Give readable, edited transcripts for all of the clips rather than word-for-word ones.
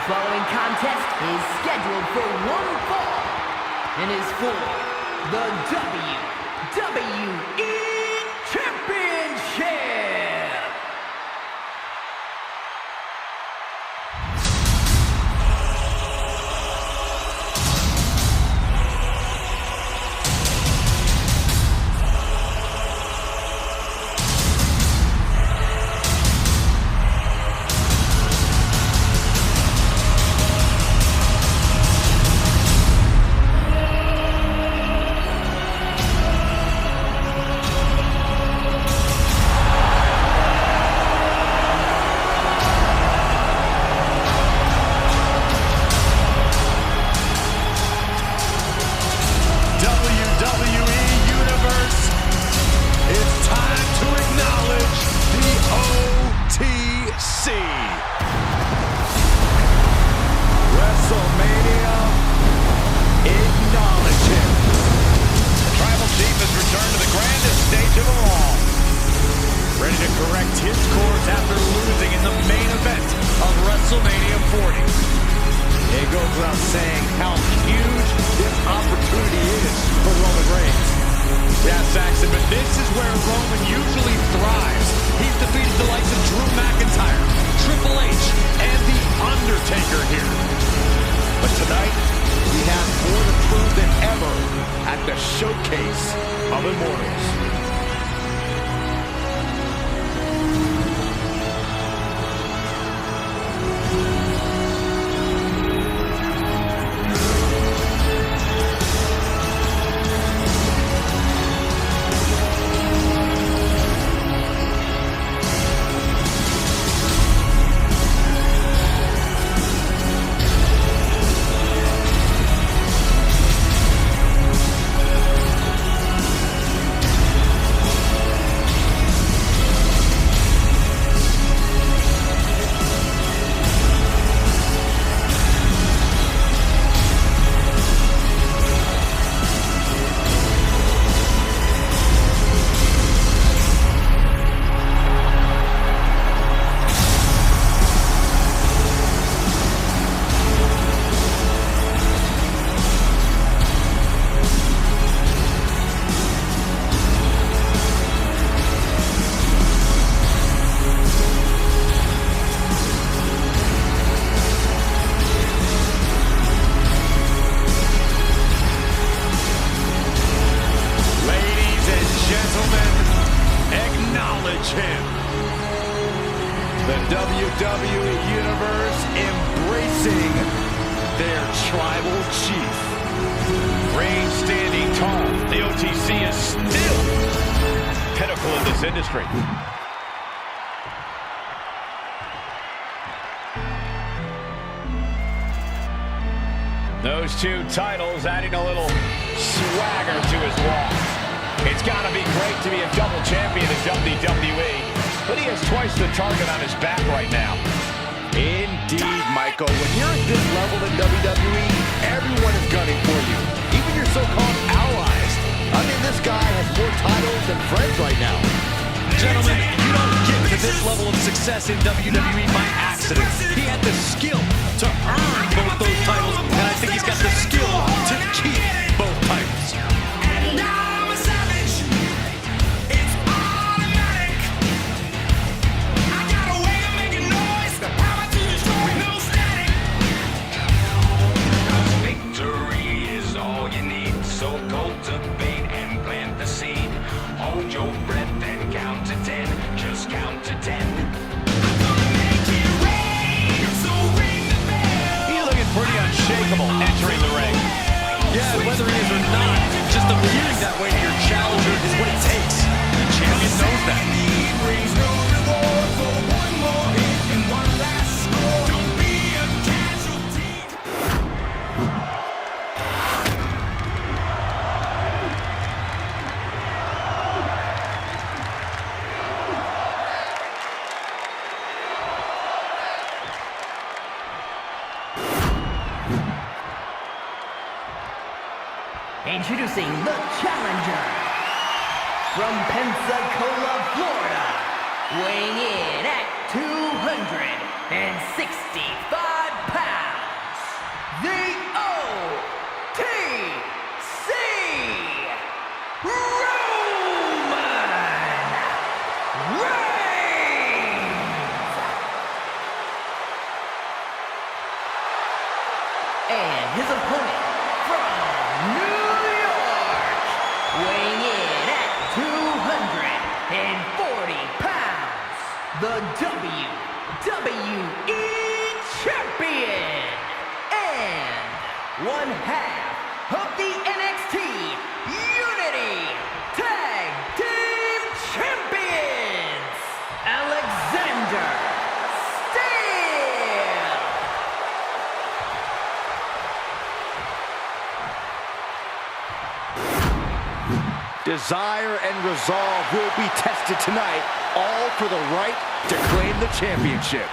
following contest is scheduled for one fall and is for the WWE Championship. Saying how huge this opportunity is for Roman Reigns. Yeah, Saxon, but this is where Roman usually thrives. He's defeated the likes of Drew McIntyre, Triple H, and The Undertaker here. But tonight, we have more to prove than ever at the Showcase of Immortals. The WWE Universe embracing their tribal chief. Reigns standing tall. The OTC is still pinnacle in this industry. Those two titles adding a little swagger to his walk. It's got to be great to be a double champion in WWE, but he has twice the target on his back right now. Indeed, Michael. When you're at this level in WWE, everyone is gunning for you, even your so-called allies. I mean, this guy has more titles than friends right now. Gentlemen, you don't get to this level of success in WWE by accident. He had the skill to earn both those titles, and I think he's got the skill to keep both titles. Entering the ring. Yeah, whether he is or not, just appearing that way to your challenger is what it takes. The champion knows that. Introducing the challenger from Pensacola, Florida, weighing in at 265 pounds. the WWE Champion, and one half of the NXT Unity Tag Team Champions, Alexander Steele. Desire and resolve will be tested tonight, all for the right to claim the championship.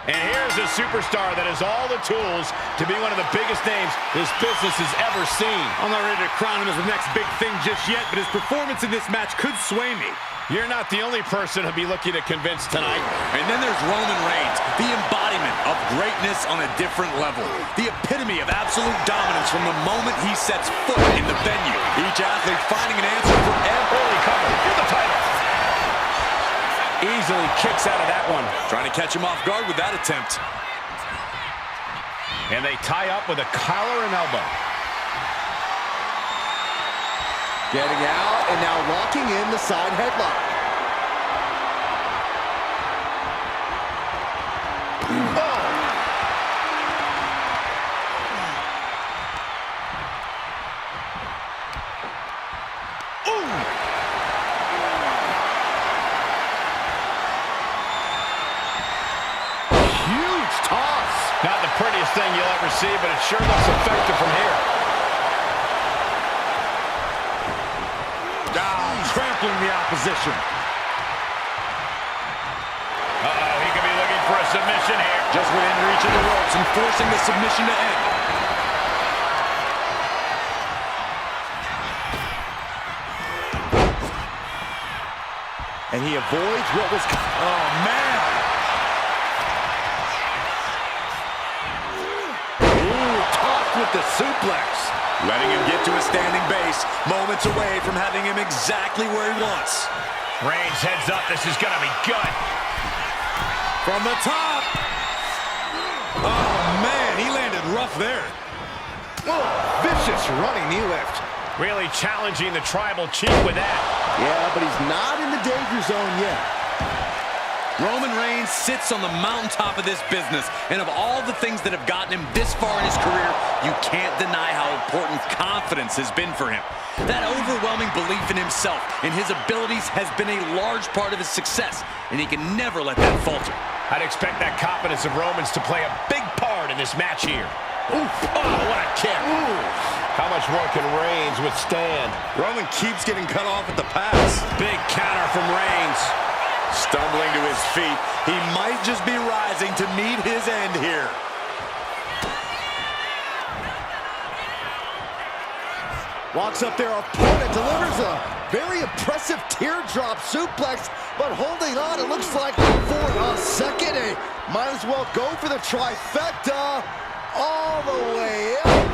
And here's a superstar that has all the tools to be one of the biggest names this business has ever seen. I'm not ready to crown him as the next big thing just yet, but his performance in this match could sway me. You're not the only person he'll be looking to convince tonight. And then there's Roman Reigns, the embodiment of greatness on a different level. The epitome of absolute dominance from the moment he sets foot in the venue. Each athlete finding an answer for Early cover for the title. Easily kicks out of that one. Trying to catch him off guard with that attempt. And they tie up with a collar and elbow. Getting out and now locking in the side headlock. Huge toss. Not the prettiest thing you'll ever see, but it sure looks effective from here. Trampling the opposition. Uh-oh, he could be looking for a submission here. Just within reach of the ropes and forcing the submission to end. And he avoids what was... Oh, man! Ooh, tossed with the suplex. Letting him get to a standing base, moments away from having him exactly where he wants. Reigns heads up. This is going to be good. From the top. Oh, man, he landed rough there. Oh, vicious running knee lift. Really challenging the Tribal Chief with that. Yeah, but he's not in the danger zone yet. Roman Reigns sits on the mountaintop of this business, and of all the things that have gotten him this far in his career, you can't deny how important confidence has been for him. That overwhelming belief in himself and his abilities has been a large part of his success, and he can never let that falter. I'd expect that confidence of Roman's to play a big part in this match here. Oof. Oh, what a kick. Ooh. How much more can Reigns withstand? Roman keeps getting cut off at the pass. Big counter from Reigns. Stumbling to his feet, he might just be rising to meet his end here. Walks up their opponent, delivers a very impressive teardrop suplex, but holding on, it looks like for a second. Might as well go for the trifecta all the way up.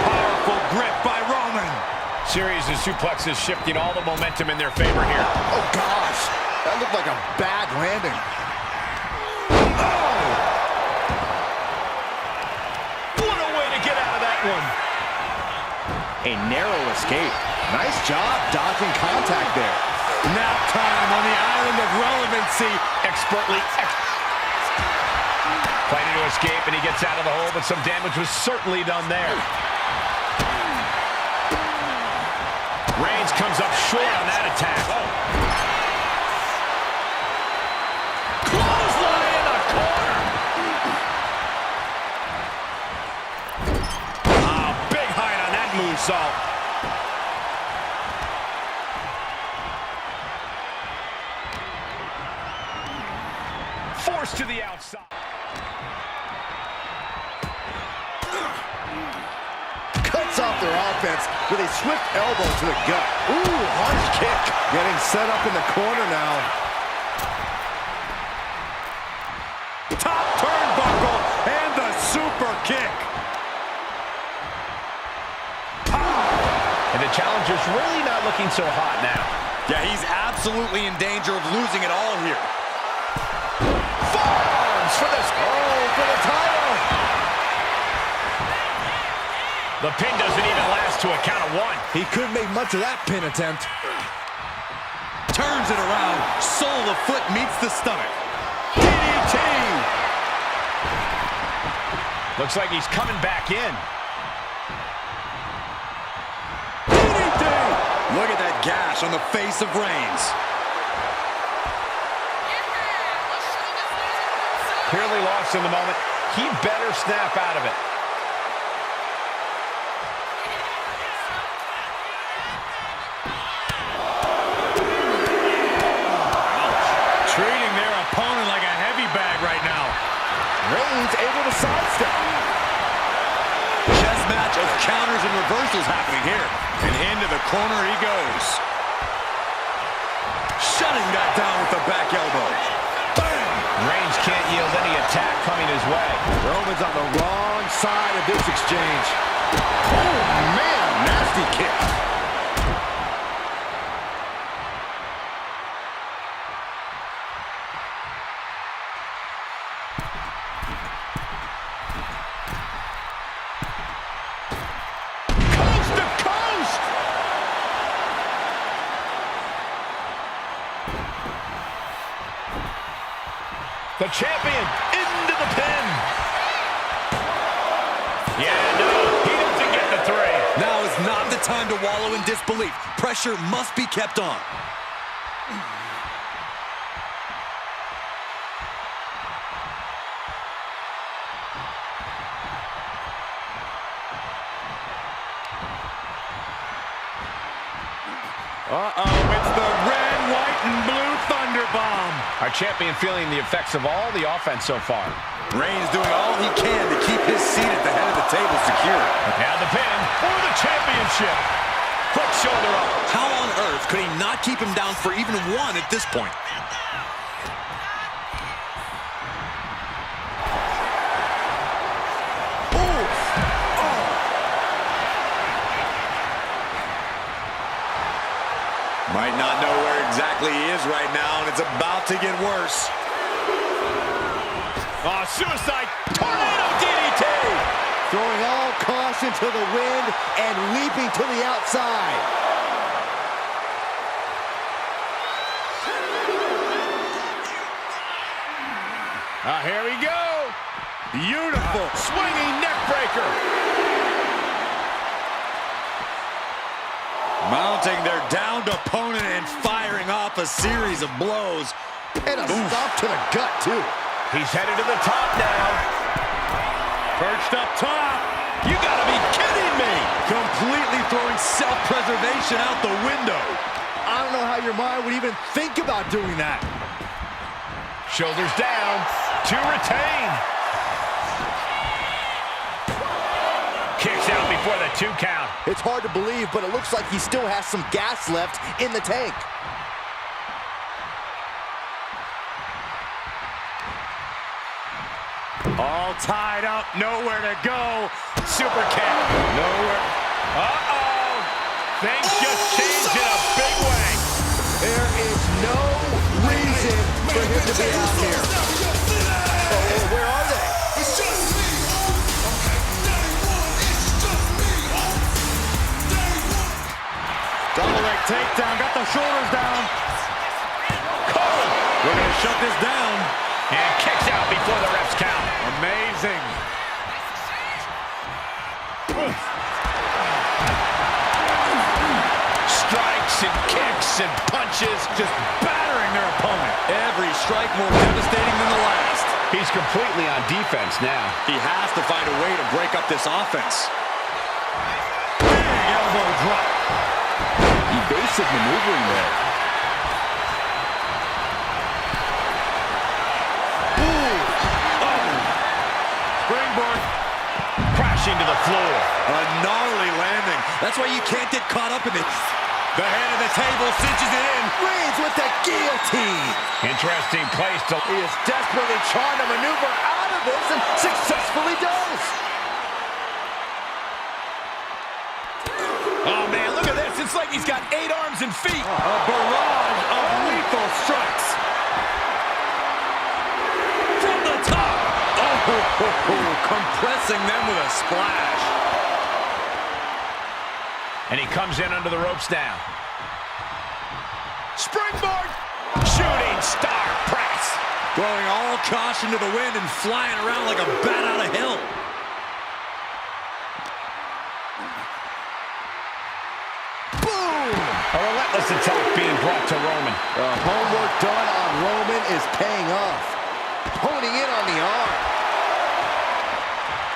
Powerful grip by Roman. Series of suplexes shifting all the momentum in their favor here. Oh, gosh. That looked like a bad landing. Oh! What a way to get out of that one. A narrow escape. Nice job dodging contact there. Nap time on the island of relevancy. Expertly fighting to escape, and he gets out of the hole, but some damage was certainly done there. Reigns comes up short on that attack. Oh. Clothesline in the corner. Oh, big height on that moonsault. Forced to the outside. Cuts off their offense with a swift elbow to the gut. Ooh, harsh kick. Getting set up in the corner now. Top turnbuckle and the super kick. And the challenger's really not looking so hot now. Yeah, he's absolutely in danger of losing it all here. Forearms for this. Oh, for the title. The pin doesn't even last to a count of 1. He couldn't make much of that pin attempt. Turns it around. Sole of foot meets the stomach. DDT! Looks like he's coming back in. DDT! Look at that gash on the face of Reigns. Clearly lost in the moment. He better snap out of it. Treating their opponent like a heavy bag right now. Reigns able to sidestep. Chess match of counters and reversals happening here. And into the corner he goes. Shutting that down with the back elbow. Bam! Reigns can't yield any attack coming his way. Roman's on the wrong side of this exchange. Oh, man, nasty kick. Coast to coast! The champion into the pin. Yeah, no, he doesn't get the 3. Now is not the time to wallow in disbelief. Pressure must be kept on. It's the red, white, and blue Thunder Bomb. Our champion feeling the effects of all the offense so far. Reigns doing all he can to keep his seat at the head of the table secure. Now the pin for the championship. Quick shoulder up. How on earth could he not keep him down for even 1 at this point? Might not know where exactly he is right now, and it's about to get worse. Oh, suicide tornado DDT. Throwing all caution to the wind and leaping to the outside. Here we go. Beautiful swinging neck breaker. Mounting their downed opponent and firing off a series of blows. And a stop to the gut, too. He's headed to the top now. Perched up top. You gotta be kidding me. Completely throwing self-preservation out the window. I don't know how your mind would even think about doing that. Shoulders down to retain. Kicks out before the 2 count. It's hard to believe, but it looks like he still has some gas left in the tank. All tied up, nowhere to go. Super kick. Nowhere. Uh-oh. Things just changed in a big way. There is no reason for him to be out here. Oh, where are they? It's just me. Double leg takedown, got the shoulders down. Cold. We're gonna shut this down. And kicks out before the ref's count. Amazing. Strikes and kicks and punches. Just battering their opponent. Every strike more devastating than the last. He's completely on defense now. He has to find a way to break up this offense. Big elbow drop. Evasive maneuvering there. Springboard. Crashing to the floor. A gnarly landing. That's why you can't get caught up in it. The head of the table cinches it in. Reigns with the guillotine. Interesting place to... He is desperately trying to maneuver out of this and successfully does. Oh, man, look at this. It's like he's got 8 arms and feet. A barrage of lethal strikes. From the top. Oh, compressing them with a splash. And he comes in under the ropes now. Springboard! Shooting star press! Throwing all caution to the wind and flying around like a bat out of hell. Boom! A relentless attack being brought to Roman. The homework done on Roman is paying off. Honing in on the arm.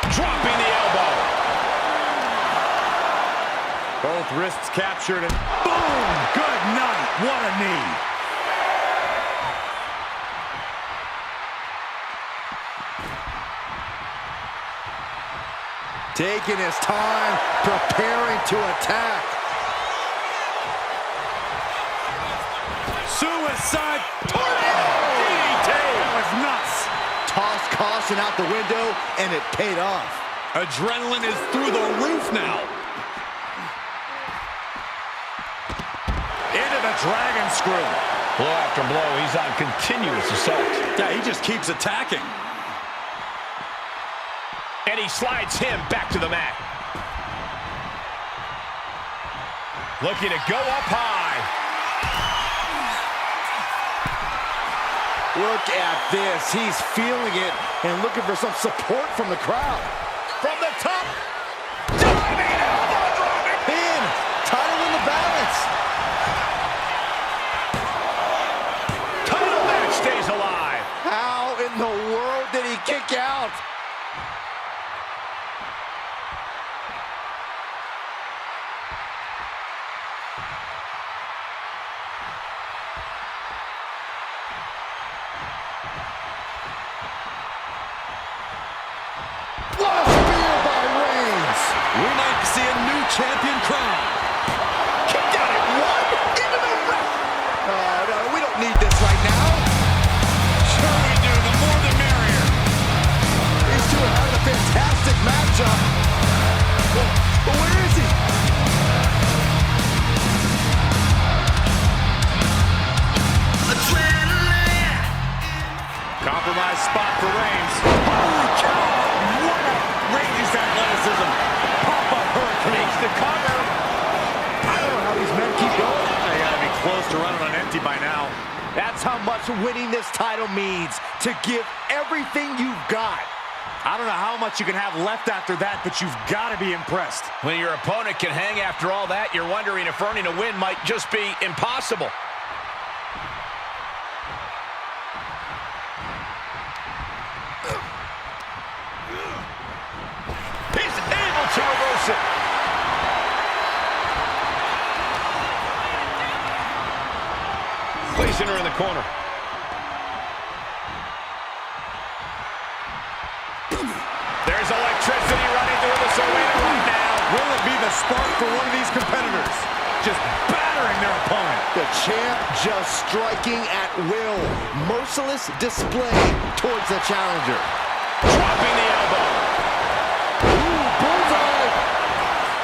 Dropping the elbow. Both wrists captured and Boom! Good night. What a knee. Taking his time, preparing to attack. Suicide tornado! DDT! That was nuts. Tossed caution out the window, and it paid off. Adrenaline is through the roof now. Into the dragon screw. Blow after blow, he's on continuous assault. Yeah, he just keeps attacking. And he slides him back to the mat. Looking to go up high. Look at this. He's feeling it and looking for some support from the crowd. From the top. Diving elbow drop. Pin. Title in the balance. Title match stays alive. How in the world did he kick out? What a spear by Reigns. We might see a new champion crown. Kicked out at one. Into the ring. Oh, no, we don't need this right now. Sure we do. The more the merrier. These two are having a fantastic matchup. But where is he? Compromised spot for Reigns. Holy cow! What outrageous athleticism. Pop-up hurricane. Makes the cover. I don't know how these men keep going. They gotta be close to running on empty by now. That's how much winning this title means. To give everything you've got. I don't know how much you can have left after that, but you've got to be impressed. When your opponent can hang after all that, you're wondering if earning a win might just be impossible. He's able to reverse it. Placing her in the corner. There's electricity running through this arena right now. Will it be the spark for one of these competitors? Just battering their opponent. The champ just striking at will. Merciless display towards the challenger. Dropping the elbow. Ooh, bullseye.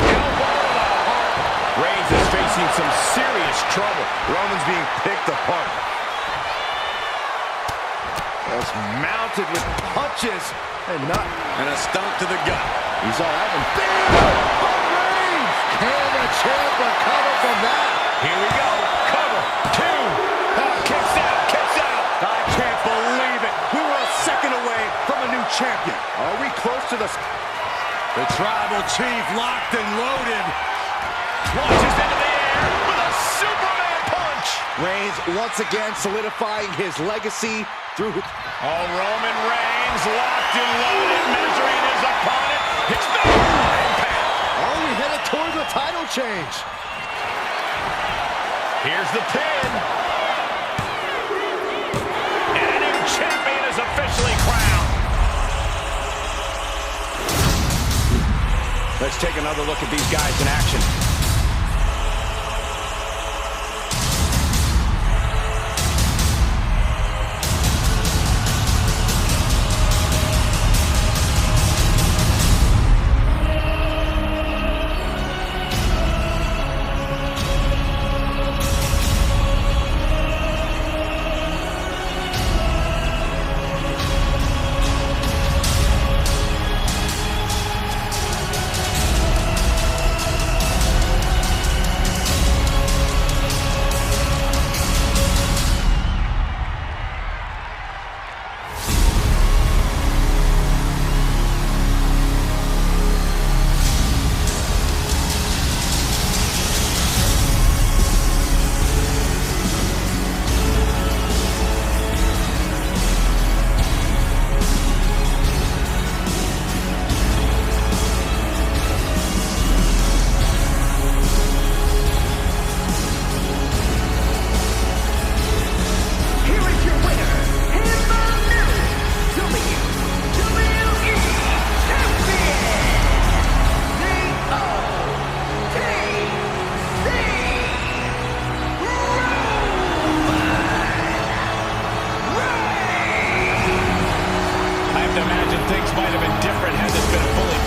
Elbow to the heart. Reigns is facing some serious trouble. Roman's being picked apart. That's mounted with punches and not. And a stomp to the gut. He's all out and bam! On Reigns! Can the champ recover from that? Here we go. Cover. Two. Kicks out. Kicks out. I can't believe it. We were a second away from a new champion. Are we close to the... The tribal chief locked and loaded. Launches into the air with a Superman punch. Reigns once again solidifying his legacy through... Oh, Roman Reigns locked and loaded, measuring his opponent. It's impact. Are we headed towards a title change? Here's the pin. And a new champion is officially crowned. Let's take another look at these guys in action. things might have been different had this been a fully